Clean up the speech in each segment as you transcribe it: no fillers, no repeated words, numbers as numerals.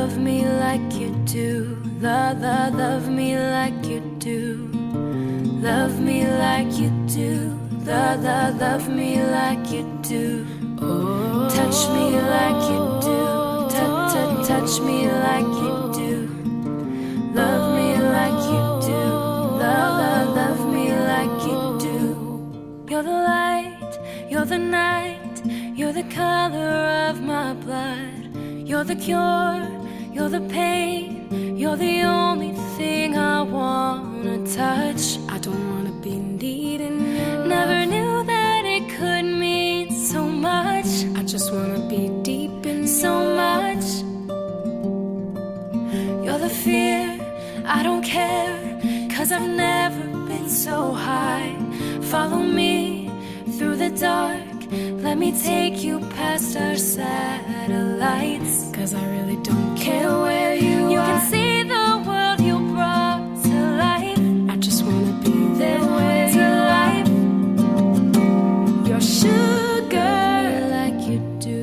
love me like you do. Love me like you do. Love me like you do. Love me like you do. Touch me like you do. Touch me like you do. Love me like you do. Love me like you do. You're the light, you're the night, you're the color of my blood. You're the cure, you're the pain, you're the only thing I wanna touch. I don't wanna be needing you. Never knew that it could mean so much. I just wanna be deep in so much. You're the fear, I don't care, 'cause I've never been so high. Follow me through the dark, let me take you past our satellites. 'Cause I really don't care where you are. You can see the world you brought to life. I just wanna be there where to life. Your sugar like you do.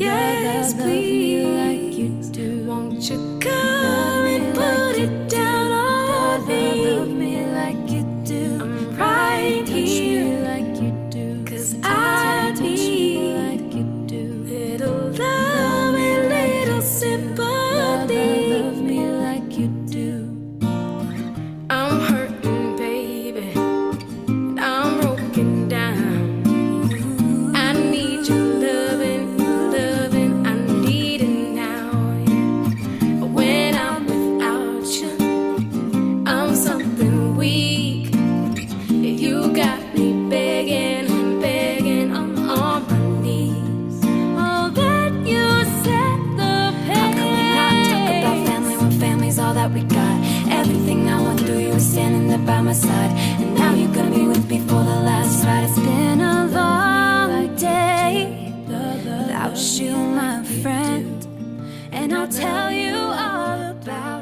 Yes, please, like you do. Won't you come and put it down on me? Love me like you do. I'm right here like you do. 'Cause I need like you do. Little love and little sympathy. Love me like you do. I'm hurting, baby. I'm broken down. I need your loving, I need it now. When I'm without you, I'm something weak. You got me begging on my knees. Oh, that you set the pace. How can we not talk about family when family's all that we got? Everything I went through, you were standing there by my side. And now you're gonna be with me for the last ride. It's been a long day without you, my friend. And I'll tell you all about